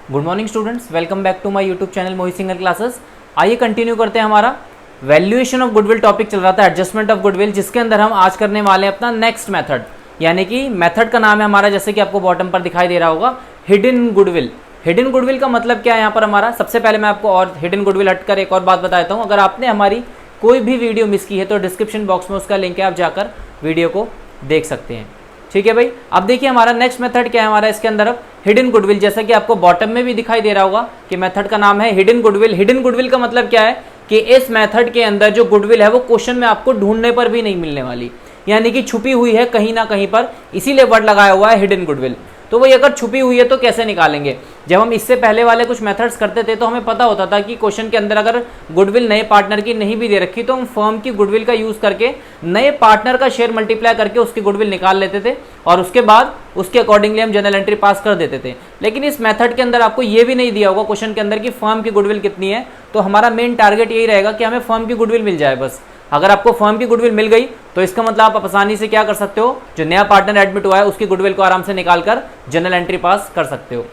Good morning students, welcome back to my YouTube channel Mohit Singal classes. आइए continue करते हैं। हमारा वैल्यूएशन ऑफ गुडविल टॉपिक चल रहा था, एडजस्टमेंट ऑफ गुडविल, जिसके अंदर हम आज करने वाले हैं अपना नेक्स्ट मेथड, यानी कि मेथड का नाम है हमारा, जैसे कि आपको बॉटम पर दिखाई दे रहा होगा, हिडन गुडविल। हिडन गुडविल का मतलब क्या है यहाँ पर हमारा? सबसे पहले मैं आपको और हिडन गुडविल हटकर एक और बात बता देता हूँ। अगर आपने हमारी कोई भी वीडियो मिस की है तो डिस्क्रिप्शन बॉक्स में उसका लिंक है, आप जाकर वीडियो को देख सकते हैं। ठीक है भाई। अब देखिए हमारा नेक्स्ट मेथड क्या है हमारा इसके अंदर, अब हिडन गुडविल। जैसा कि आपको बॉटम में भी दिखाई दे रहा होगा कि मेथड का नाम है हिडन गुडविल। हिडन गुडविल का मतलब क्या है कि इस मेथड के अंदर जो गुडविल है वो क्वेश्चन में आपको ढूंढने पर भी नहीं मिलने वाली, यानी कि छुपी हुई है कहीं ना कहीं पर, इसीलिए वर्ड लगाया हुआ है हिडन गुडविल। तो वही अगर छुपी हुई है तो कैसे निकालेंगे? जब हम इससे पहले वाले कुछ मेथड्स करते थे तो हमें पता होता था कि क्वेश्चन के अंदर अगर गुडविल नए पार्टनर की नहीं भी दे रखी तो हम फर्म की गुडविल का यूज करके नए पार्टनर का शेयर मल्टीप्लाई करके उसकी गुडविल निकाल लेते थे और उसके बाद उसके अकॉर्डिंगली हम जनरल एंट्री पास कर देते थे। लेकिन इस मेथड के अंदर आपको ये भी नहीं दिया होगा क्वेश्चन के अंदर कि फर्म की गुडविल कितनी है, तो हमारा मेन टारगेट यही रहेगा कि हमें फर्म की गुडविल मिल जाए बस। अगर आपको फर्म की गुडविल मिल गई तो इसका मतलब आप आसानी से क्या कर सकते हो, जो नया पार्टनर एडमिट हुआ है उसकी गुडविल को आराम से निकालकर जनरल एंट्री पास कर सकते हो।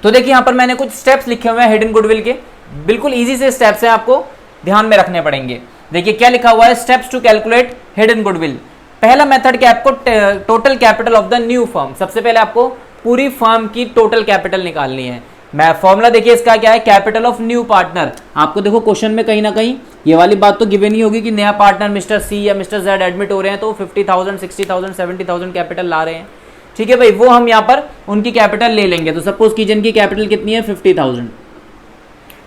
तो देखिए यहाँ पर मैंने कुछ स्टेप्स लिखे हुए हैं हिडन गुडविल के, बिल्कुल इजी से स्टेप्स हैं, आपको ध्यान में रखने पड़ेंगे। देखिए क्या लिखा हुआ है, steps to calculate hidden goodwill. पहला मेथड क्या है, आपको total capital of the new firm. सबसे पहले आपको पूरी फर्म की टोटल कैपिटल निकालनी है। मैं फॉर्मूला देखिए इसका क्या है, कैपिटल ऑफ न्यू पार्टनर। आपको देखो क्वेश्चन में कहीं ना कहीं ये वाली बात तो गिवन ही होगी कि नया पार्टनर मिस्टर सी या मिस्टर जेड एडमिट हो रहे हैं तो 50,000, 60,000, 70,000 कैपिटल ला रहे हैं। ठीक है भाई, वो हम यहाँ पर उनकी कैपिटल ले लेंगे। तो सपोज कीजिए इनकी कैपिटल कितनी है, 50,000।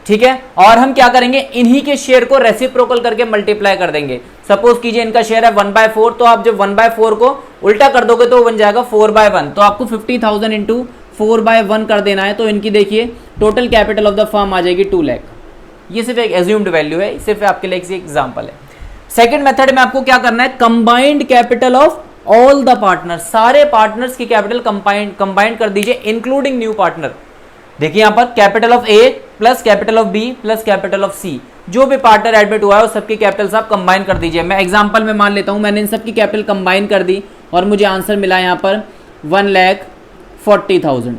ठीक है, और हम क्या करेंगे, इन्हीं के शेयर को रेसिप्रोकल करके मल्टीप्लाई कर देंगे। सपोज कीजिए इनका शेयर है 1/4, तो आप जब 1/4 को उल्टा कर दोगे तो बन जाएगा 4/1। तो आपको 50,000 इंटू 4/1 कर देना है। तो इनकी देखिए total capital of the firm आ जाएगी 2 लाख। ये सिर्फ एक एज्यूम्ड वैल्यू है, सिर्फ आपके लिए एक एग्जांपल है। सेकंड मेथड में आपको क्या करना है, combined capital of all the partners. सारे पार्टनर्स की कैपिटल कंबाइंड कर दीजिए इंक्लूडिंग न्यू पार्टनर। देखिए यहां पर capital of A plus capital of B plus capital of C, जो भी पार्टनर एडमिट हुआ है उस सबकी कैपिटल आप कंबाइन कर दीजिए। मैं एग्जांपल में मान लेता हूं मैंने इन सबकी कैपिटल कंबाइन कर दी और मुझे आंसर मिला यहां पर 1,40,000।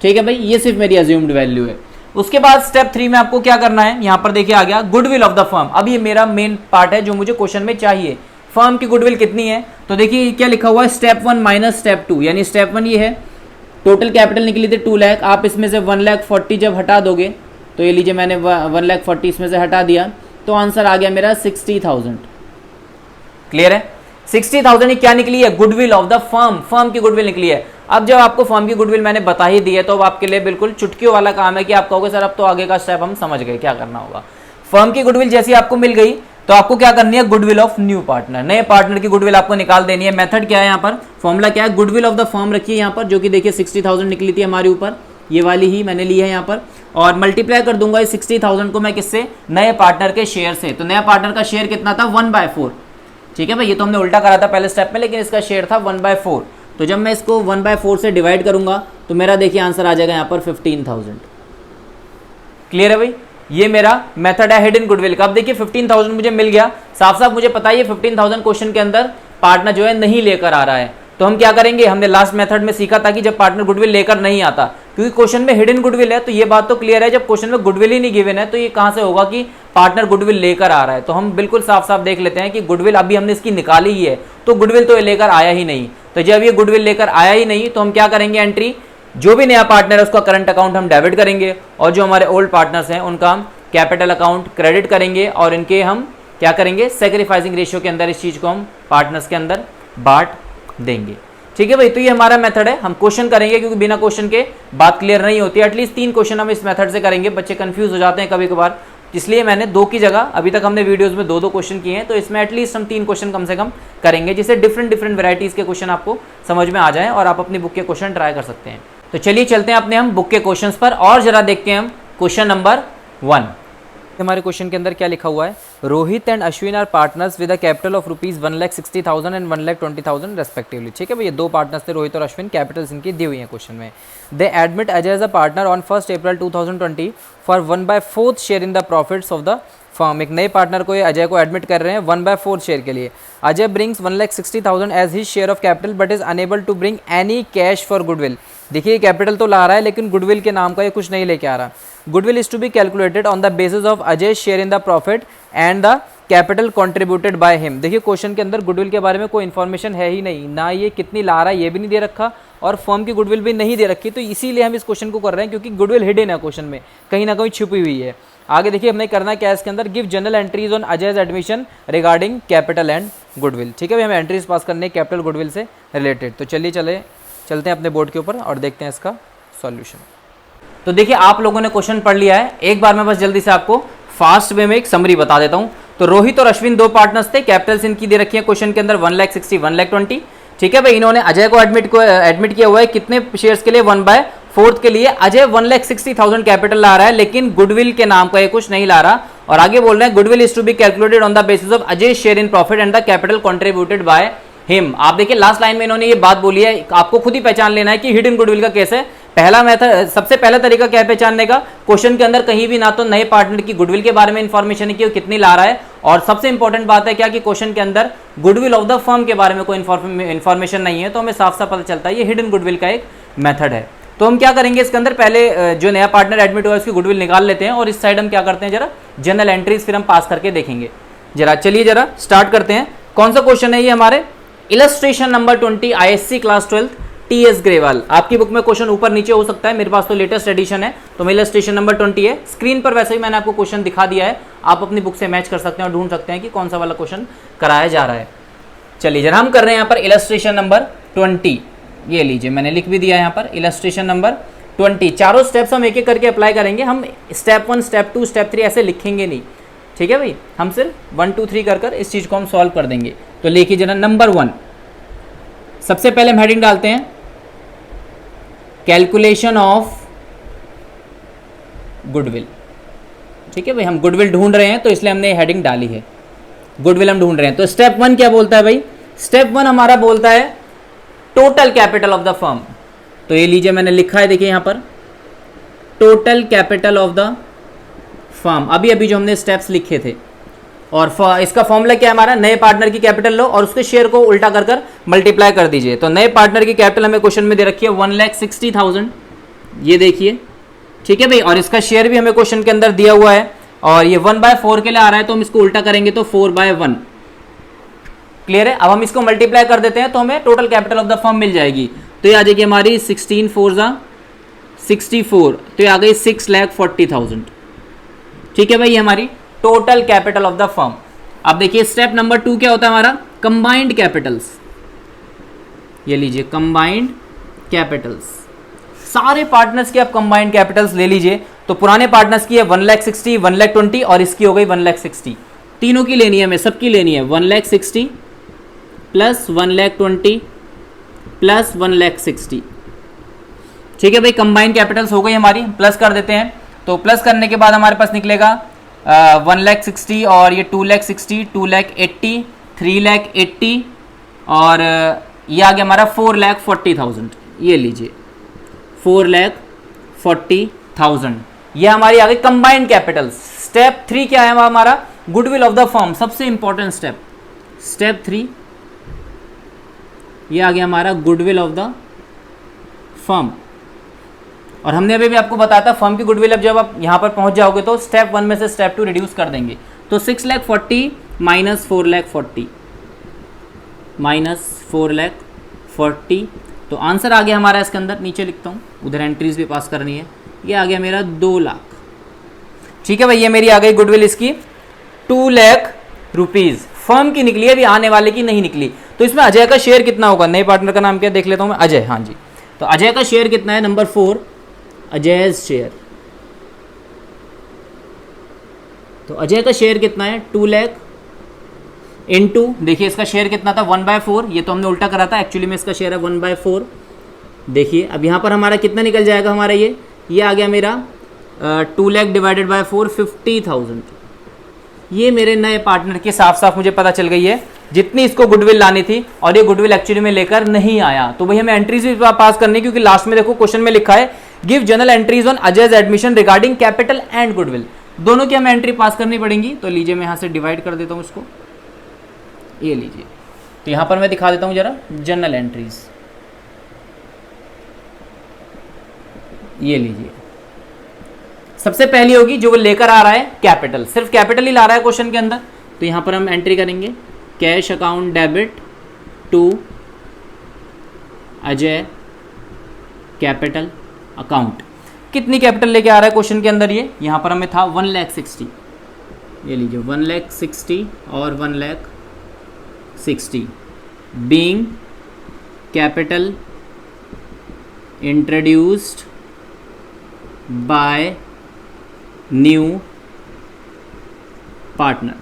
ठीक है भाई, ये सिर्फ मेरी अज्यूम्ड वैल्यू है। उसके बाद स्टेप 3 में आपको क्या करना है, यहां पर देखिए आ गया गुडविल ऑफ द फर्म। अब ये मेरा मेन पार्ट है जो मुझे क्वेश्चन में चाहिए, फर्म की गुडविल कितनी है। तो देखिए क्या लिखा हुआ है, स्टेप 1 माइनस स्टेप 2, यानी स्टेप 1 ये है, टोटल कैपिटल निकली थी 2 लाख। आप इसमें से 1,40,000 जब हटा दोगे तो ये लीजिए मैंने 1,40,000 इसमें से हटा दिया तो आंसर आ गया मेरा 60,000। क्लियर है, 60,000 क्या निकली है, goodwill of the firm, firm की गुडविल निकली है। अब जब आपको फर्म की गुडविल मैंने बता ही दी है तो अब आपके लिए बिल्कुल चुटकियों वाला काम है कि आप कहोगे सर अब तो आगे का स्टेप हम समझ गए क्या करना होगा। फर्म की गुडविल जैसी आपको मिल गई तो आपको क्या करनी है, गुडविल ऑफ न्यू पार्टनर, नए पार्टनर की गुडविल आपको निकाल देनी है। मेथड क्या है यहाँ पर, फॉर्मूला क्या है, गुडविल ऑफ द फर्म रखिए यहाँ पर, जो कि देखिए 60,000 निकली थी हमारे ऊपर, ये वाली ही मैंने ली है यहाँ पर, और मल्टीप्लाई कर दूंगा इस 60,000 को मैं किससे, नए पार्टनर के शेयर से। तो नया पार्टनर का शेयर कितना था, 1/4। ठीक है भाई, ये तो हमने उल्टा करा था पहले स्टेप में, लेकिन इसका शेयर था 1/4। तो जब मैं इसको 1/4 से डिवाइड करूंगा तो मेरा देखिए आंसर आ जाएगा यहाँ पर 15,000। क्लियर है भाई, ये मेरा मेथड है हिडन गुडविल का। अब देखिए 15,000 मुझे मिल गया, साफ साफ मुझे पता है ये 15,000 क्वेश्चन के अंदर पार्टनर जो है नहीं लेकर आ रहा है। तो हम क्या करेंगे, हमने लास्ट मेथड में सीखा था कि जब पार्टनर गुडविल लेकर नहीं आता, क्योंकि क्वेश्चन में हिडन गुडविल है तो ये बात तो क्लियर है, जब क्वेश्चन में गुडविल ही नहीं गिवन है तो ये कहां से होगा कि पार्टनर गुडविल लेकर आ रहा है। तो हम बिल्कुल साफ साफ देख लेते हैं कि गुडविल अभी हमने इसकी निकाली ही है तो गुडविल तो ये लेकर आया ही नहीं। तो जब ये गुडविल लेकर आया ही नहीं तो हम क्या करेंगे, एंट्री जो भी नया पार्टनर है उसका करंट अकाउंट हम डेबिट करेंगे और जो हमारे ओल्ड पार्टनर्स हैं उनका हम कैपिटल अकाउंट क्रेडिट करेंगे और इनके हम क्या करेंगे, सेक्रीफाइसिंग रेशियो के अंदर इस चीज को हम पार्टनर्स के अंदर बांट देंगे। ठीक है भाई, तो ये हमारा मेथड है। हम क्वेश्चन करेंगे क्योंकि बिना क्वेश्चन के बात क्लियर नहीं होती, एटलीस्ट 3 क्वेश्चन हम इस मेथड से करेंगे। बच्चे कंफ्यूज हो जाते हैं कभी कभार, इसलिए मैंने 2 की जगह, अभी तक हमने वीडियोस में 2-2 क्वेश्चन किए हैं, तो इसमें एटलीस्ट हम 3 क्वेश्चन कम से कम करेंगे, जिससे डिफरेंट वैरायटीज के क्वेश्चन आपको समझ में आ जाएं और आप अपनी बुक के क्वेश्चन ट्राई कर सकते हैं। तो चलिए चलते हैं अपने हम बुक के क्वेश्चन पर और जरा देखते हैं हम क्वेश्चन नंबर 1। हमारे क्वेश्चन के अंदर क्या लिखा हुआ है, Rohit and Ashwin are partners with a capital of rupees 1,60,000 and 1,20,000 respectively. ठीक है भैया, 2 पार्टनर्स थे रोहित और अश्विन, कैपिटल्स इनकी दी हुई है क्वेश्चन में। They admit Ajay as a partner on 1 April 2020 for 1/4 share in the profits of the firm. एक नए पार्टनर को अजय को एडमिट कर रहे हैं 1/4 शेयर के लिए। Ajay brings 1,60,000 as his share of capital but is unable to bring any cash for goodwill. देखिए कैपिटल तो ला रहा है लेकिन गुडविल के नाम का ये कुछ नहीं लेके आ रहा। Goodwill is to be calculated on the basis of Ajay share in the profit and the capital contributed by him. देखिए क्वेश्चन के अंदर गुडविल के बारे में कोई इन्फॉर्मेशन है ही नहीं, ना ये कितनी ला रहा है ये भी नहीं दे रखा और फर्म की गुडविल भी नहीं दे रखी, तो इसीलिए हम इस क्वेश्चन को कर रहे हैं क्योंकि गुडविल हिडन है क्वेश्चन में, कहीं ना कहीं छुपी हुई है। आगे देखिए हमने करना क्या है इसके अंदर, give journal entries on Ajay's admission regarding capital and goodwill. ठीक है भाई, हमें एंट्रीज पास करने कैपिटल गुडविल से रिलेटेड। तो चलते हैं अपने बोर्ड के ऊपर और देखते हैं इसका सॉल्यूशन। तो देखिए आप लोगों ने क्वेश्चन पढ़ लिया है, एक बार मैं बस जल्दी से आपको फास्ट वे में एक समरी बता देता हूं। तो रोहित और अश्विन दो पार्टनर्स थे, कैपिटल्स इनकी दे रखी है क्वेश्चन के अंदर 1,60,000 1,20,000। ठीक है भाई, इन्होंने अजय को एडमिट किया हुआ है कितने शेयर्स के लिए, 1/4 के लिए। अजय 1,60,000 कैपिटल ला रहा है लेकिन गुडविल के नाम का ये कुछ नहीं ला रहा और आगे बोल रहे हैं goodwill is to be calculated on the basis of Ajay share in profit and the capital contributed by him. आप देखिए लास्ट लाइन में इन्होंने ये बात बोली है, आपको खुद ही पहचान लेना है कि हिडन गुडविल का केस है। पहला मेथड, सबसे पहला तरीका क्या है पहचानने का, क्वेश्चन के अंदर कहीं भी ना तो नए पार्टनर की गुडविल के बारे में इंफॉर्मेशन है कि वो कितनी ला रहा है, और सबसे इंपॉर्टेंट बात है क्या कि क्वेश्चन के अंदर गुडविल ऑफ द फर्म के बारे में कोई इंफॉर्मेशन नहीं है। तो हमें साफ साफ पता चलता है ये हिडन गुडविल का एक मेथड है। तो हम क्या करेंगे इसके अंदर, पहले जो नया पार्टनर एडमिट हुआ है उसकी गुडविल निकाल लेते हैं और इस साइड हम क्या करते हैं जरा जनरल एंट्रीज फिर हम पास करके देखेंगे। जरा चलिए जरा स्टार्ट करते हैं। कौन सा क्वेश्चन है ये, हमारे illustration number 20 ISC class 12 TS Grewal. आपकी बुक में क्वेश्चन ऊपर नीचे हो सकता है, मेरे पास तो लेटेस्ट एडिशन है तो मैं इलस्ट्रेशन नंबर 20 है। स्क्रीन पर वैसे ही मैंने आपको क्वेश्चन दिखा दिया है, आप अपनी बुक से मैच कर सकते हैं और ढूंढ सकते हैं कि कौन सा वाला क्वेश्चन कराया जा रहा है। चलिए जरा हम कर रहे हैं यहाँ पर इलस्ट्रेशन नंबर 20, ये लीजिए मैंने लिख भी दिया है यहाँ पर इलस्ट्रेशन नंबर 20। चारों स्टेप्स हम एक एक करके अप्लाई करेंगे, हम स्टेप 1 स्टेप 2 स्टेप 3 ऐसे लिखेंगे नहीं। ठीक है भाई, हम सिर्फ 1 2 3 कर इस चीज़ को हम सॉल्व कर देंगे। तो लिखिए जरा नंबर 1, सबसे पहले हम हेडिंग डालते हैं कैलकुलेशन ऑफ गुडविल। ठीक है भाई, हम गुडविल ढूंढ रहे हैं तो इसलिए हमने हेडिंग डाली है, गुडविल हम ढूंढ रहे हैं। तो स्टेप 1 क्या बोलता है भाई, स्टेप 1 हमारा बोलता है total capital of the firm. तो ये लीजिए मैंने लिखा है, देखिए यहां पर total capital of the firm, अभी अभी जो हमने स्टेप्स लिखे थे। और इसका फॉर्मूला क्या है हमारा, नए पार्टनर की कैपिटल लो और उसके शेयर को उल्टा कर मल्टीप्लाई कर दीजिए। तो नए पार्टनर की कैपिटल हमें क्वेश्चन में दे रखी है 1,60,000, ये देखिए। ठीक है भाई, और इसका शेयर भी हमें क्वेश्चन के अंदर दिया हुआ है और ये 1/4 के लिए आ रहा है तो हम इसको उल्टा करेंगे तो 4/1। क्लियर है, अब हम इसको मल्टीप्लाई कर देते हैं तो हमें total capital of the firm मिल जाएगी। तो ये आ जाएगी हमारी 16 4 64, तो ये आ गई 6,40,000। ठीक है भाई, ये हमारी total capital of the firm. अब देखिए स्टेप नंबर 2 क्या होता है हमारा, कंबाइंड कैपिटल्स। ये लीजिए कंबाइंड कैपिटल्स, सारे पार्टनर्स की आप कंबाइंड कैपिटल्स ले लीजिए। तो पुराने पार्टनर्स की है 1,60,000 1,20,000 और इसकी हो गई 1,60,000, तीनों की लेनी है हमें, सबकी लेनी है 1,60,000 प्लस 1,20,000 प्लस 1,60,000। ठीक है भाई, कंबाइंड कैपिटल्स हो गई हमारी, प्लस कर देते हैं। तो प्लस करने के बाद हमारे पास निकलेगा 1,60,000 और ये 2,60,000 2,80,000 3,80,000 और ये आ गया हमारा 4,40,000। ये लीजिए 4,40,000, ये हमारी आ गई कंबाइंड कैपिटल्स। स्टेप 3 क्या है हमारा, गुडविल ऑफ द फर्म, सबसे इंपॉर्टेंट स्टेप। स्टेप 3 ये आ गया हमारा गुडविल ऑफ द फर्म। और हमने अभी भी आपको बताया था फर्म की गुडविल अब जब आप यहाँ पर पहुँच जाओगे तो स्टेप 1 में से स्टेप 2 रिड्यूस कर देंगे। तो 6,40,000 माइनस 4,40,000 माइनस 4,40,000, तो आंसर आ गया हमारा इसके अंदर, नीचे लिखता हूँ, उधर एंट्रीज भी पास करनी है। ये आ गया मेरा 2 लाख। ठीक है भाई, ये मेरी आ गई गुडविल इसकी 2 लाख रुपीज़। फर्म की निकली है, अभी आने वाले की नहीं निकली। तो इसमें अजय का शेयर कितना होगा, नए पार्टनर का नाम क्या देख लेता हूँ मैं, अजय। हाँ जी, तो अजय का शेयर कितना है, नंबर 4 अजय शेयर। तो अजय का शेयर कितना है 2 लाख इनटू, देखिए इसका शेयर कितना था 1/4, ये तो हमने उल्टा करा था, एक्चुअली में इसका शेयर है 1/4। देखिए अब यहाँ पर हमारा कितना निकल जाएगा हमारा, ये आ गया मेरा 2 लाख डिवाइडेड बाय 4 50,000। ये मेरे नए पार्टनर की साफ साफ मुझे पता चल गई है जितनी इसको गुडविल लानी थी, और ये गुडविल एक्चुअली में लेकर नहीं आया। तो भाई हमें एंट्रीज भी पास करनी, क्योंकि लास्ट में देखो क्वेश्चन में लिखा है give journal entries on Ajay's admission regarding capital and goodwill, दोनों की हमें एंट्री पास करनी पड़ेंगी। तो लीजिए मैं यहाँ से डिवाइड कर देता हूँ इसको, ये लीजिए। तो यहाँ पर मैं दिखा देता हूँ जरा जनरल एंट्रीज। ये लीजिए, सबसे पहली होगी जो वो लेकर आ रहा है कैपिटल, सिर्फ कैपिटल ही ला रहा है क्वेश्चन के अंदर, तो यहां पर हम एंट्री करेंगे cash account debit to Ajay capital account. कितनी कैपिटल लेके आ रहा है क्वेश्चन के अंदर, ये यहां पर हमें था 1,60,000, ये लीजिए 1,60,000 और 1,60,000 being capital introduced by new partner.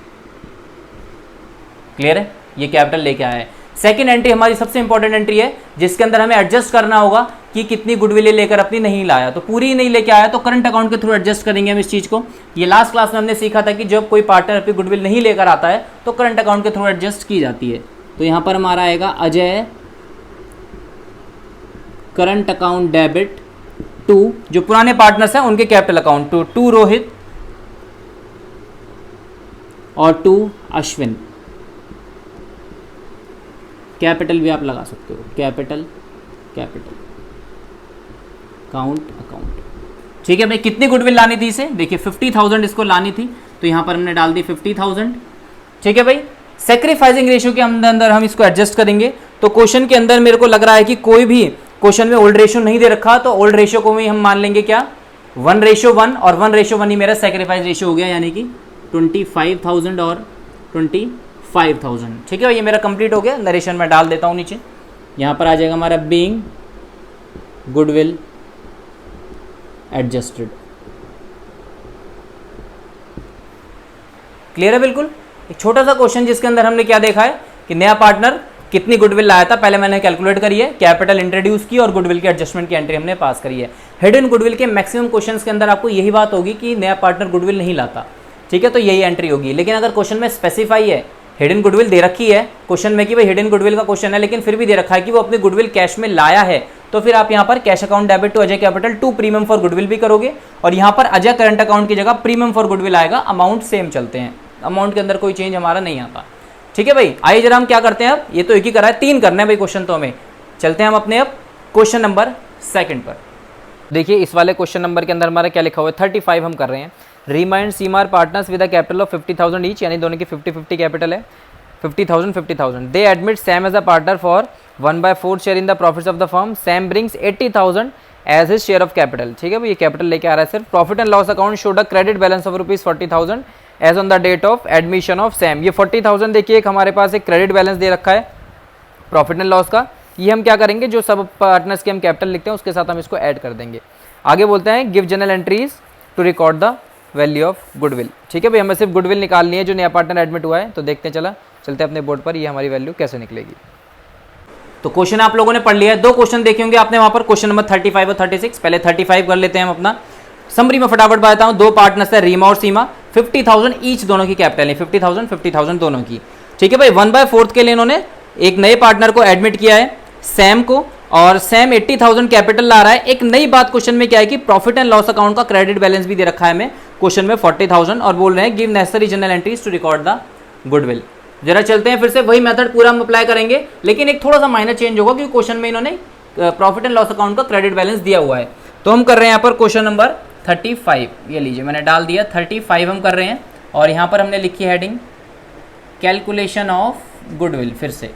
Clear है, ये कैपिटल लेके आया है। सेकंड एंट्री हमारी सबसे इंपॉर्टेंट एंट्री है, जिसके अंदर हमें एडजस्ट करना होगा कि कितनी गुडविल लेकर अपनी नहीं लाया, तो पूरी नहीं लेके आया तो करंट अकाउंट के थ्रू एडजस्ट करेंगे हम इस चीज को। ये लास्ट क्लास में हमने सीखा था कि जब कोई पार्टनर अपनी गुडविल नहीं लेकर आता है तो करंट अकाउंट के थ्रू एडजस्ट की जाती है। तो यहां पर हमारा आएगा Ajay current account debit to, जो पुराने पार्टनर्स हैं उनके कैपिटल अकाउंट, टू रोहित और टू अश्विन। कैपिटल भी आप लगा सकते हो, कैपिटल काउंट अकाउंट। ठीक है भाई, कितनी गुडविल लानी थी इसे, देखिए 50,000 इसको लानी थी, तो यहां पर हमने डाल दी 50,000। ठीक है भाई, सेक्रीफाइसिंग रेशियो के अंदर हम इसको एडजस्ट करेंगे। तो क्वेश्चन के अंदर मेरे को लग रहा है कि कोई भी क्वेश्चन में ओल्ड रेशियो नहीं दे रखा, तो ओल्ड रेशियो को भी हम मान लेंगे क्या 1:1, और 1:1 ही मेरा सेक्रीफाइस रेशियो हो गया, यानी कि 25,000 और 25,000। ठीक है, ये मेरा कंप्लीट हो गया। नरेशन में डाल देता हूँ नीचे, यहाँ पर आ जाएगा हमारा बीइंग गुडविल एडजस्टेड। क्लियर है बिल्कुल। एक छोटा सा क्वेश्चन जिसके अंदर हमने क्या देखा है कि नया पार्टनर कितनी गुडविल लाया था, पहले मैंने कैलकुलेट करी है, कैपिटल इंट्रोड्यूस की और गुडविल के एडजस्टमेंट की एंट्री हमने पास करी है। हिडन गुडविल के मैक्सिमम क्वेश्चंस के अंदर आपको यही बात होगी कि नया पार्टनर गुडविल नहीं लाता। ठीक है, तो यही एंट्री होगी। लेकिन अगर क्वेश्चन में स्पेसिफाई है, हिडन गुडविल दे रखी है क्वेश्चन में कि भाई हिडन गुडविल का क्वेश्चन है, लेकिन फिर भी दे रखा है कि वो अपनी गुडविल कैश में लाया है, तो फिर आप यहाँ पर cash account debit to Ajay capital to premium for goodwill भी करोगे, और यहाँ पर अजय करंट अकाउंट की जगह प्रीमियम फॉर गुडविल आएगा। अमाउंट सेम चलते हैं, अमाउंट के अंदर कोई चेंज हमारा नहीं आता। ठीक है भाई, आइए जरा हम क्या करते हैं, अब ये तो एक ही करा है, 3 करना है भाई क्वेश्चन, तो हमें चलते हैं हम अपने अब क्वेश्चन नंबर 2 पर। देखिए इस वाले क्वेश्चन नंबर के अंदर हमारा क्या लिखा हुआ है, 35 हम कर रहे हैं। Reema and Seema are partners with a capital of 50,000 each, यानी दोनों की 50-50 कैपिटल है, 50,000। They admit Sam as a partner for 1/4 share in the profits of the firm. Sam brings 80,000 as his share of capital. ठीक है भाई, ये कैपिटल लेके आ रहा है सिर्फ। Profit and loss account showed a credit balance of ₹40,000 as on the date of admission of Sam. ये 40,000 देखिए, एक हमारे पास एक क्रेडिट बैलेंस दे रखा है प्रॉफिट एंड लॉस का। ये हम क्या करेंगे, जो सब पार्टनर्स के हम कैपिटल लिखते हैं उसके साथ हम इसको ऐड कर देंगे। आगे बोलते हैं give journal entries to record the value of goodwill. ठीक है भाई, हमें सिर्फ गुडविल निकालनी है जो नया पार्टनर एडमिट हुआ है, तो देखते हैं, चलते हैं अपने बोर्ड पर, ये हमारी वैल्यू कैसे निकलेगी। तो क्वेश्चन आप लोगों ने पढ़ लिया है, 2 क्वेश्चन देखे होंगे आपने वहां पर, क्वेश्चन नंबर 35 और 36। पहले 35 कर लेते हैं हम अपना समरी में, फटाफट बताता हूं। 2 पार्टनर्स है रीमा और सीमा, 50,000 ईच दोनों की कैपिटल है, 50,000 दोनों की। ठीक है भाई, 1/4 के लिए इन्होंने एक नए पार्टनर को एडमिट किया है, सैम को, और सैम 80,000 कैपिटल ला रहा है। एक नई बात क्वेश्चन में क्या है कि प्रॉफिट एंड लॉस अकाउंट का क्रेडिट बैलेंस भी दे रखा है हमें क्वेश्चन में 40,000, और बोल रहे हैं give necessary journal entries to record the goodwill. जरा चलते हैं फिर से वही मेथड पूरा हम अप्लाई करेंगे, लेकिन एक थोड़ा सा माइनर चेंज होगा क्योंकि क्वेश्चन में इन्होंने प्रॉफिट एंड लॉस अकाउंट का क्रेडिट बैलेंस दिया हुआ है। तो हम कर रहे हैं यहाँ पर क्वेश्चन नंबर 35, ये लीजिए मैंने डाल दिया 35 हम कर रहे हैं, और यहाँ पर हमने लिखी हेडिंग कैलकुलेशन ऑफ गुडविल, फिर से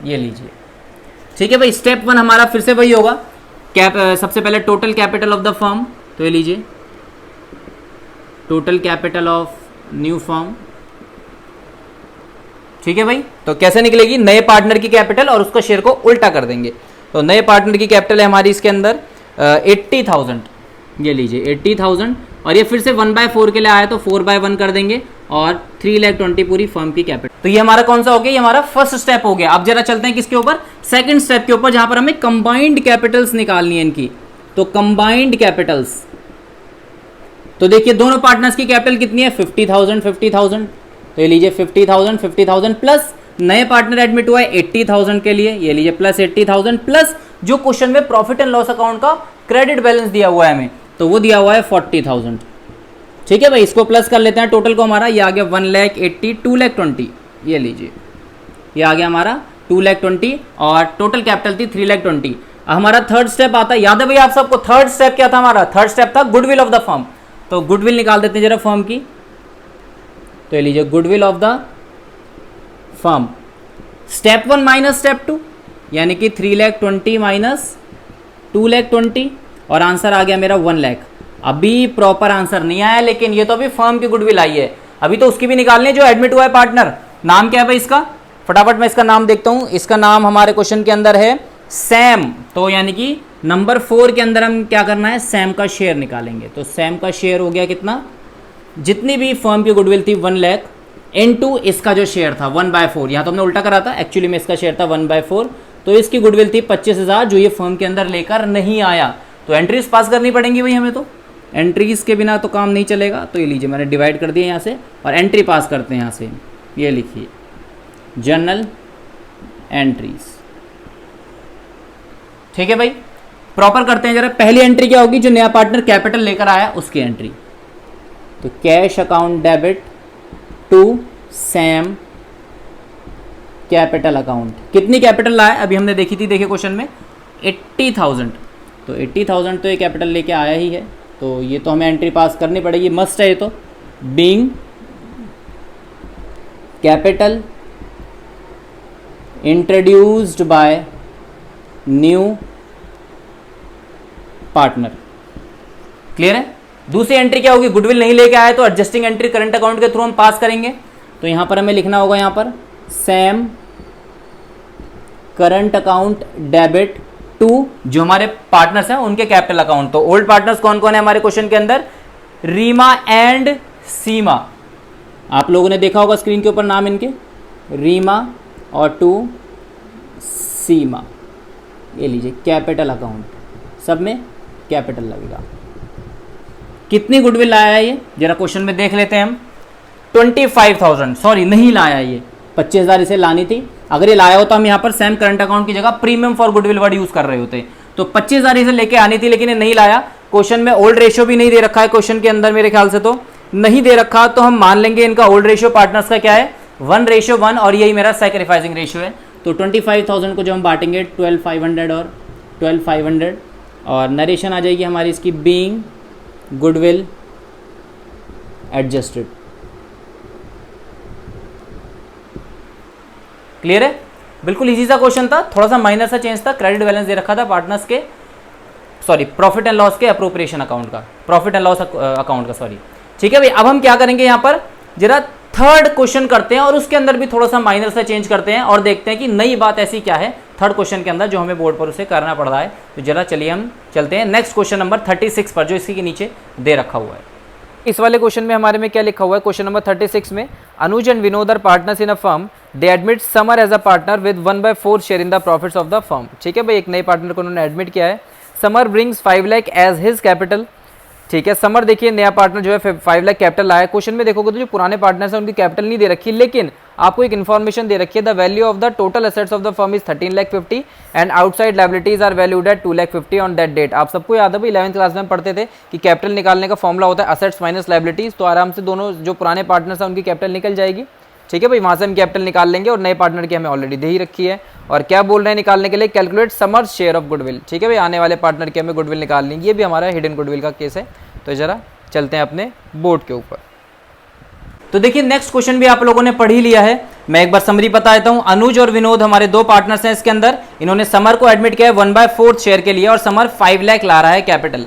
ये लीजिए। ठीक है भाई, स्टेप 1 हमारा फिर से वही होगा, सबसे पहले total capital of the firm, तो ये लीजिए total capital of new firm. ठीक है भाई, तो कैसे निकलेगी, नए पार्टनर की कैपिटल और उसका शेयर को उल्टा कर देंगे। तो नए पार्टनर की कैपिटल है हमारी इसके अंदर 80,000, ये लीजिए 80,000, और ये फिर से 1/4 के लिए आया तो 4/1 कर देंगे, और 3,20,000 पूरी फर्म की कैपिटल। तो ये हमारा कौन सा हो गया, ये हमारा फर्स्ट स्टेप हो गया। अब जरा चलते हैं किसके ऊपर, सेकंड स्टेप के ऊपर, जहां पर हमें कंबाइंड कैपिटल्स निकालनी है इनकी। तो कंबाइंड कैपिटल्स, तो देखिए दोनों पार्टनर्स की कैपिटल कितनी है, 50,000। तो ये लीजिए 50,000 प्लस नए पार्टनर एडमिट हुआ है 80,000 के लिए, ये लीजिए प्लस 80,000 प्लस जो क्वेश्चन में प्रॉफिट एंड लॉस अकाउंट का क्रेडिट बैलेंस दिया हुआ है हमें, तो वो दिया हुआ है 40,000। ठीक है भाई, इसको प्लस कर लेते हैं, टोटल को हमारा ये आ गया 1,80,000, 2,20,000, ये लीजिए ये आ गया हमारा 2,20,000, और टोटल कैपिटल थी 3,20,000। हमारा थर्ड स्टेप आता है, याद है भैया आप सबको थर्ड स्टेप क्या था हमारा? थर्ड स्टेप था गुडविल ऑफ द फर्म। तो गुडविल निकाल देते हैं जरा फर्म की। तो ये लीजिए goodwill of the firm, step 1 minus step 2, यानी कि 3,20,000 माइनस 2,20,000 और आंसर आ गया मेरा 1 लाख। अभी प्रॉपर आंसर नहीं आया, लेकिन ये तो अभी फर्म की गुडविल आई है, अभी तो उसकी भी निकालनी है जो एडमिट हुआ है पार्टनर। नाम क्या है भाई इसका? फटाफट मैं इसका नाम देखता हूं। इसका नाम हमारे क्वेश्चन के अंदर है सैम। तो यानी कि नंबर 4 के अंदर हम क्या करना है? सैम का शेयर निकालेंगे। तो सैम का शेयर हो गया कितना? जितनी भी फर्म की गुडविल थी 1 लाख इनटू इसका जो शेयर था 1/4। यहाँ तो हमने उल्टा करा था, एक्चुअली में इसका शेयर था 1/4। तो इसकी गुडविल थी 25,000 जो ये फर्म के अंदर लेकर नहीं आया। तो एंट्रीज पास करनी पड़ेंगी भाई हमें, तो एंट्रीज के बिना तो काम नहीं चलेगा। तो ये लीजिए मैंने डिवाइड कर दिया यहाँ से और एंट्री पास करते हैं यहाँ से। ये लिखिए जर्नल एंट्रीज। ठीक है भाई, प्रॉपर करते हैं जरा। पहली एंट्री क्या होगी? जो नया पार्टनर कैपिटल लेकर आया उसकी एंट्री। तो cash account debit to Sam capital account. कितनी कैपिटल लाया? अभी हमने देखी थी, देखिए क्वेश्चन में 80,000। तो 80,000 तो ये कैपिटल लेके आया ही है, तो ये तो हमें एंट्री पास करनी पड़ेगी, मस्ट है ये तो। Being capital introduced by new partner. Clear है? दूसरी एंट्री क्या होगी? गुडविल नहीं लेके आया तो एडजस्टिंग एंट्री करंट अकाउंट के थ्रू हम पास करेंगे। तो यहां पर हमें लिखना होगा, यहां पर Sam current account debit to जो हमारे पार्टनर्स हैं उनके कैपिटल अकाउंट। तो ओल्ड पार्टनर्स कौन कौन है हमारे क्वेश्चन के अंदर? रीमा एंड सीमा। आप लोगों ने देखा होगा स्क्रीन के ऊपर नाम इनके, रीमा और टू सीमा। ये लीजिए कैपिटल अकाउंट, सब में कैपिटल लगेगा। कितनी गुडविल लाया है ये? जरा क्वेश्चन में देख लेते हैं हम। 25,000, सॉरी नहीं लाया ये, 25,000 इसे लानी थी। अगर ये लाया होता हम यहाँ पर सैम करंट अकाउंट की जगह premium for goodwill word use कर रहे होते। तो 25,000 इसे लेके आनी थी, लेकिन ये नहीं लाया। क्वेश्चन में ओल्ड रेशियो भी नहीं दे रखा है क्वेश्चन के अंदर, मेरे ख्याल से तो नहीं दे रखा। तो हम मान लेंगे इनका ओल्ड रेशियो पार्टनर्स का क्या है? 1:1 और यही मेरा सैक्रिफाइसिंग रेशियो है। तो 25,000 को जो हम बांटेंगे 12,500 और 12,500 और नरेशन आ जाएगी हमारी इसकी बीइंग गुडविल एडजस्टेड। क्लियर है? बिल्कुल इजी सा क्वेश्चन था, थोड़ा सा माइनर सा चेंज था। क्रेडिट बैलेंस दे रखा था पार्टनर्स के, सॉरी प्रॉफिट एंड लॉस के अप्रोप्रिएशन अकाउंट का, प्रॉफिट एंड लॉस अकाउंट का, सॉरी। ठीक है भाई, अब हम क्या करेंगे यहाँ पर? जरा थर्ड क्वेश्चन करते हैं और उसके अंदर भी थोड़ा सा माइनर सा चेंज करते हैं और देखते हैं कि नई बात ऐसी क्या है थर्ड क्वेश्चन के अंदर जो हमें बोर्ड पर उसे करना पड़ रहा है। तो जरा चलिए हम चलते हैं नेक्स्ट क्वेश्चन नंबर 36 पर, जो इसके नीचे दे रखा हुआ है। इस वाले क्वेश्चन में हमारे में क्या लिखा हुआ है? क्वेश्चन नंबर 36 में, Anuj and Vinod are partners in a firm, they admit Samar as a partner with 1/4 share in the profits of the firm. ठीक है भाई, एक नए पार्टनर को उन्होंने एडमिट किया है। Samar brings 5 lakh as his capital. ठीक है, समर देखिए नया पार्टनर जो है 5 लाख कैपिटल लाया है। क्वेश्चन में देखोगे तो जो पुराने पार्टनर्स हैं उनकी कैपिटल नहीं दे रखी, लेकिन आपको एक इन्फॉर्मेशन दे रखी है, the value of the total assets of the firm is 13,50,000 and outside liabilities are valued at 2,50,000 on that date. आप सबको याद है भाई 11th क्लास में हम पढ़ते थे कि कैपिटल निकालने का फॉर्मूला होता है असेट्स माइनस लायबिलिटीज। तो आराम से दोनों जो पुराने पार्टनर्स हैं उनकी कैपिटल निकल जाएगी। ठीक है भाई, वहां से हम कैपिटल निकाल लेंगे और नए पार्टनर की हमें ऑलरेडी दे ही रखी है। और क्या बोल रहे हैं निकालने के लिए? Calculate summer share of goodwill. ठीक है भाई, आने वाले पार्टनर की हमें गुडविल निकालनी है। ये भी हमारा हिडन गुडविल का केस है। तो जरा चलते हैं अपने बोर्ड के ऊपर। तो देखिए नेक्स्ट क्वेश्चन भी आप लोगों ने पढ़ ही लिया है, मैं एक बार समरी बता देता हूं। अनुज और विनोद हमारे दो पार्टनर्स हैं इसके अंदर, इन्होंने समर को एडमिट किया है 1/4 शेयर के लिए और समर 5 लाख ला रहा है कैपिटल।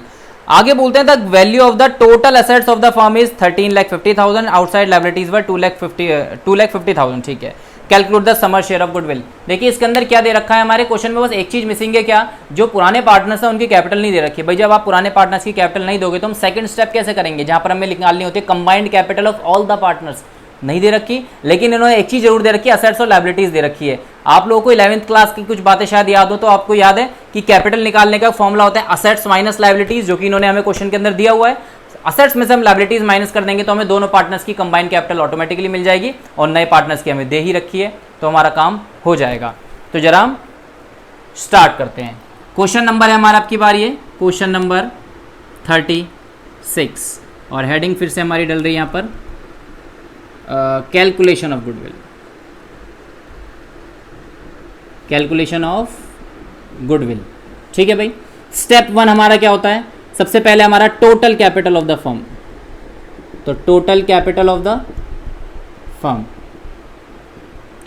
आगे बोलते हैं the value of the total assets of the firm is 13,50,000, outside liabilities were 2,50,000। ठीक है, calculate the Samar share of goodwill. देखिए इसके अंदर क्या दे रखा है हमारे क्वेश्चन में, बस एक चीज मिसिंग है, क्या? जो पुराने पार्टनर्स हैं उनकी कैपिटल नहीं दे रखी। भाई जब आप पुराने पार्टनर्स की कैपिटल नहीं दोगे तो हम सेकंड स्टेप कैसे करेंगे, जहां पर हमें निकालनी होती है combined capital of all the partners, नहीं दे रखी। लेकिन इन्होंने एक चीज जरूर दे रखी है, असेट्स और लायबिलिटीज दे रखी है। आप लोगों को 11th क्लास की कुछ बातें शायद याद हो, तो आपको याद है कि कैपिटल निकालने का फॉर्मूला होता है असेट्स माइनस लायबिलिटीज, जो कि इन्होंने हमें क्वेश्चन के अंदर दिया हुआ है। असेट्स में से हम लायबिलिटीज माइनस कर देंगे तो हमें दोनों पार्टनर्स की कंबाइंड कैपिटल ऑटोमेटिकली मिल जाएगी और नए पार्टनर्स की हमें दे ही रखी है, तो हमारा काम हो जाएगा। तो जरा हम स्टार्ट करते हैं। क्वेश्चन नंबर है हमारा, आपकी बारी है, क्वेश्चन नंबर 36 और हेडिंग फिर से हमारी डल रही है यहाँ पर calculation of goodwill. Calculation of goodwill. ठीक है भाई। स्टेप 1 हमारा क्या होता है, सबसे पहले हमारा total capital of the firm. तो total capital of the firm,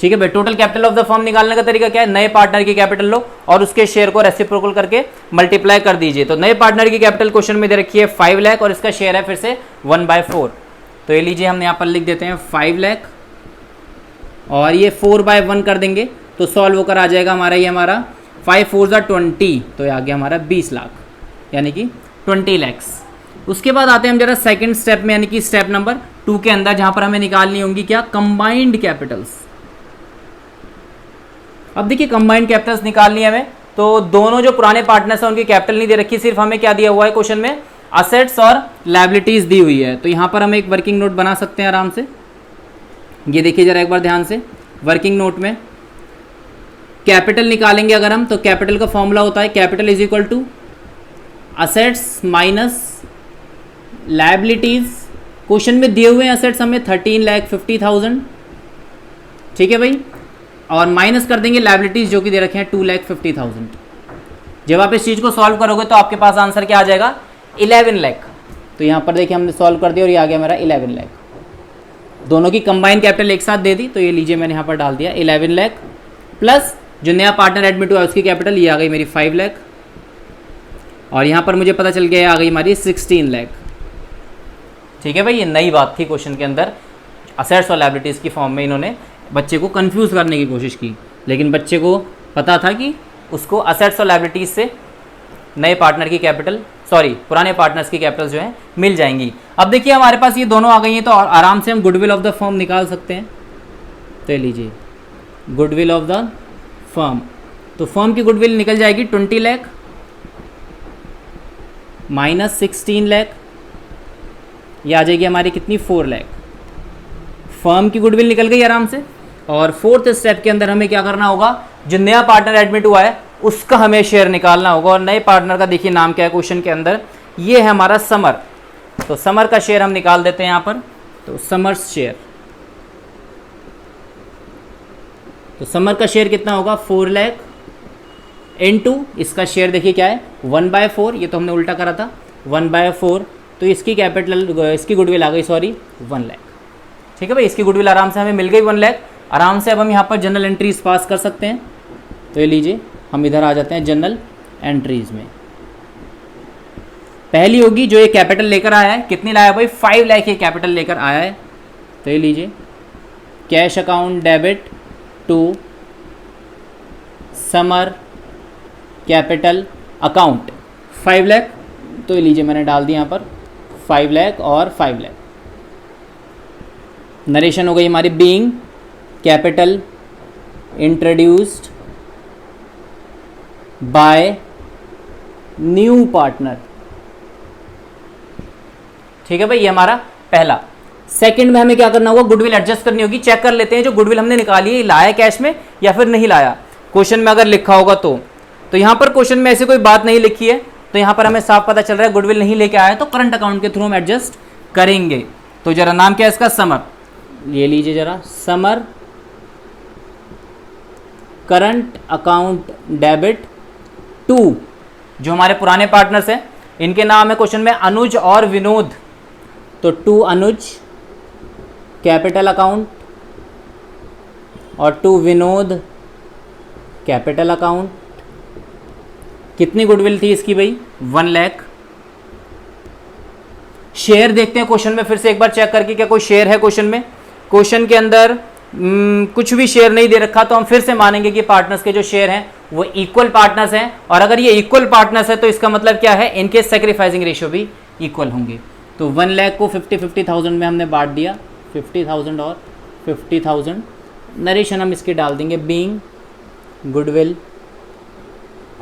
ठीक है भाई। Total capital of the firm निकालने का तरीका क्या है, नए पार्टनर की कैपिटल लो और उसके शेयर को रेसिप्रोकल करके मल्टीप्लाई कर दीजिए। तो नए पार्टनर की कैपिटल क्वेश्चन में दे रखी है 5 लाख और इसका शेयर है फिर से 1/4। तो ये लीजिए हम यहाँ पर लिख देते हैं 5 लाख और ये 4/1 कर देंगे तो सॉल्व होकर आ जाएगा हमारा, ये हमारा 5 4 20, तो ये आ गया हमारा 20 लाख यानी कि 20 लैक्स। उसके बाद आते हैं हम जरा सेकंड स्टेप में, यानी कि स्टेप नंबर 2 के अंदर, जहां पर हमें निकालनी होंगी क्या, कंबाइंड कैपिटल्स। अब देखिए कंबाइंड कैपिटल्स निकालनी है हमें, तो दोनों जो पुराने पार्टनर्स हैं उनकी कैपिटल नहीं दे रखी, सिर्फ हमें क्या दिया हुआ है क्वेश्चन में, असेट्स और लायबिलिटीज दी हुई है। तो यहां पर हम एक वर्किंग नोट बना सकते हैं आराम से। ये देखिए जरा एक बार ध्यान से, वर्किंग नोट में कैपिटल निकालेंगे अगर हम, तो कैपिटल का फॉर्मूला होता है capital is equal to assets minus liabilities. Question में दिए हुए असेट्स हमें 13,50,000, ठीक है भाई, और माइनस कर देंगे लायबिलिटीज जो कि दे रखे हैं 2,50,000। जब आप इस चीज़ को सॉल्व करोगे तो आपके पास आंसर क्या आ जाएगा, 11 लाख। तो यहाँ पर देखिए हमने सॉल्व कर दिया और ये आ गया मेरा 11 लाख। दोनों की कंबाइन कैपिटल एक साथ दे दी, तो ये लीजिए मैंने यहाँ पर डाल दिया 11 लाख, प्लस जो नया पार्टनर एडमिट हुआ उसकी कैपिटल ये आ गई मेरी 5 लाख, और यहाँ पर मुझे पता चल गया आ गई हमारी 16 लाख। ठीक है भाई, ये नई बात थी क्वेश्चन के अंदर, असेट्स और लायबिलिटीज़ की फॉर्म में इन्होंने बच्चे को कंफ्यूज करने की कोशिश की, लेकिन बच्चे को पता था कि उसको असेट्स और लायबिलिटीज़ से नए पार्टनर की कैपिटल, सॉरी पुराने पार्टनर्स की कैपिटल जो है मिल जाएंगी। अब देखिए हमारे पास ये दोनों आ गई हैं, तो आराम से हम गुडविल ऑफ द फर्म निकाल सकते हैं। तो लीजिए गुडविल ऑफ द फर्म, तो फर्म की गुडविल निकल जाएगी 20 लाख माइनस 16 लाख, ये आ जाएगी हमारी कितनी, 4 लाख। फर्म की गुडविल निकल गई आराम से। और फोर्थ स्टेप के अंदर हमें क्या करना होगा, जो नया पार्टनर एडमिट हुआ है उसका हमें शेयर निकालना होगा। और नए पार्टनर का देखिए नाम क्या है क्वेश्चन के अंदर, ये है हमारा समर। तो समर का शेयर हम निकाल देते हैं यहाँ पर, तो समर्स शेयर, तो समर का शेयर कितना होगा, 4 लाख इनटू इसका शेयर देखिए क्या है 1/4, ये तो हमने उल्टा करा था 1/4, तो इसकी कैपिटल, इसकी गुडविल आ गई सॉरी 1 लाख। ठीक है भाई, इसकी गुडविल आराम से हमें मिल गई 1 लाख। आराम से अब हम यहाँ पर जनरल एंट्रीज पास कर सकते हैं। तो ये लीजिए हम इधर आ जाते हैं जनरल एंट्रीज में। पहली होगी जो ये कैपिटल लेकर आया है, कितनी लाया भाई, 5 लाख ये कैपिटल लेकर आया है। तो ये लीजिए cash account debit to Samar capital account 5 lakh. तो ये लीजिए मैंने डाल दिया यहाँ पर 5 लाख और 5 लाख। नरेशन हो गई हमारी, being capital introduced by new partner. ठीक है भाई, ये हमारा पहला। सेकंड में हमें क्या करना होगा, गुडविल एडजस्ट करनी होगी। चेक कर लेते हैं जो गुडविल हमने निकाली है लाया कैश में या फिर नहीं लाया। क्वेश्चन में अगर लिखा होगा तो यहां पर क्वेश्चन में ऐसी कोई बात नहीं लिखी है, तो यहां पर हमें साफ पता चल रहा है गुडविल नहीं लेके आया, तो करंट अकाउंट के थ्रू हम एडजस्ट करेंगे। तो जरा नाम क्या है इसका, समर। ये लीजिए जरा, Samar current account debit to, जो हमारे पुराने पार्टनर्स हैं इनके नाम है क्वेश्चन में अनुज और विनोद। तो टू अनुज कैपिटल अकाउंट और टू विनोद कैपिटल अकाउंट। कितनी गुडविल थी इसकी भाई, 1 लाख। शेयर देखते हैं क्वेश्चन में फिर से एक बार चेक करके, क्या कोई शेयर है क्वेश्चन में। क्वेश्चन के अंदर कुछ भी शेयर नहीं दे रखा, तो हम फिर से मानेंगे कि पार्टनर्स के जो शेयर हैं वो इक्वल पार्टनर्स हैं। और अगर ये इक्वल पार्टनर्स है तो इसका मतलब क्या है, इनके सेक्रीफाइसिंग रेशियो भी इक्वल होंगे। तो 1 लाख को 50,000 में हमने बांट दिया, 50,000 और 50,000। नरेशन हम इसके डाल देंगे, बीइंग गुडविल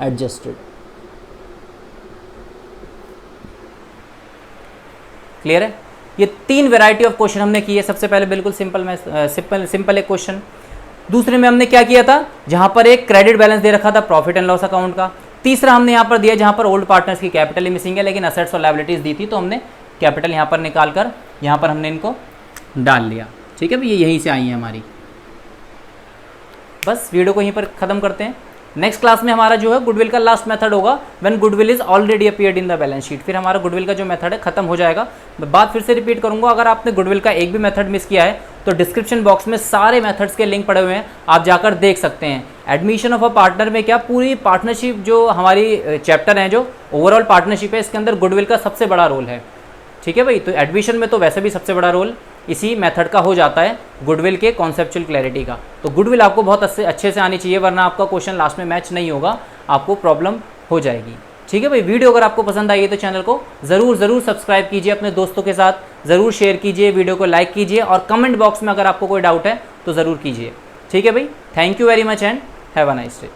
एडजस्टेड। क्लियर है। ये 3 वैरायटी ऑफ क्वेश्चन हमने किए। सबसे पहले बिल्कुल सिंपल एक क्वेश्चन। दूसरे में हमने क्या किया था, जहां पर एक क्रेडिट बैलेंस दे रखा था प्रॉफिट एंड लॉस अकाउंट का। तीसरा हमने यहां पर दिया जहां पर ओल्ड पार्टनर्स की कैपिटल ही मिसिंग है, लेकिन असेट्स और लायबिलिटीज दी थी, तो हमने कैपिटल यहां पर निकाल कर यहां पर हमने इनको डाल लिया। ठीक है भाई, ये यहीं से आई है हमारी। बस वीडियो को यहीं पर ख़त्म करते हैं। नेक्स्ट क्लास में हमारा जो है गुडविल का लास्ट मेथड होगा when goodwill is already appeared in the balance sheet. फिर हमारा गुडविल का जो मेथड है खत्म हो जाएगा। मैं बात फिर से रिपीट करूंगा, अगर आपने गुडविल का एक भी मेथड मिस किया है तो डिस्क्रिप्शन बॉक्स में सारे मेथड्स के लिंक पड़े हुए हैं, आप जाकर देख सकते हैं। एडमिशन ऑफ अ पार्टनर में क्या पूरी पार्टनरशिप जो हमारी चैप्टर है, जो ओवरऑल पार्टनरशिप है, इसके अंदर गुडविल का सबसे बड़ा रोल है। ठीक है भाई, तो एडमिशन में तो वैसे भी सबसे बड़ा रोल इसी मेथड का हो जाता है, गुडविल के कॉन्सेप्चुअल क्लैरिटी का। तो गुडविल आपको बहुत अच्छे से आनी चाहिए, वरना आपका क्वेश्चन लास्ट में मैच नहीं होगा, आपको प्रॉब्लम हो जाएगी। ठीक है भाई, वीडियो अगर आपको पसंद आई है तो चैनल को ज़रूर सब्सक्राइब कीजिए, अपने दोस्तों के साथ ज़रूर शेयर कीजिए, वीडियो को लाइक कीजिए और कमेंट बॉक्स में अगर आपको कोई डाउट है तो ज़रूर कीजिए। ठीक है भाई, thank you very much and have a nice day.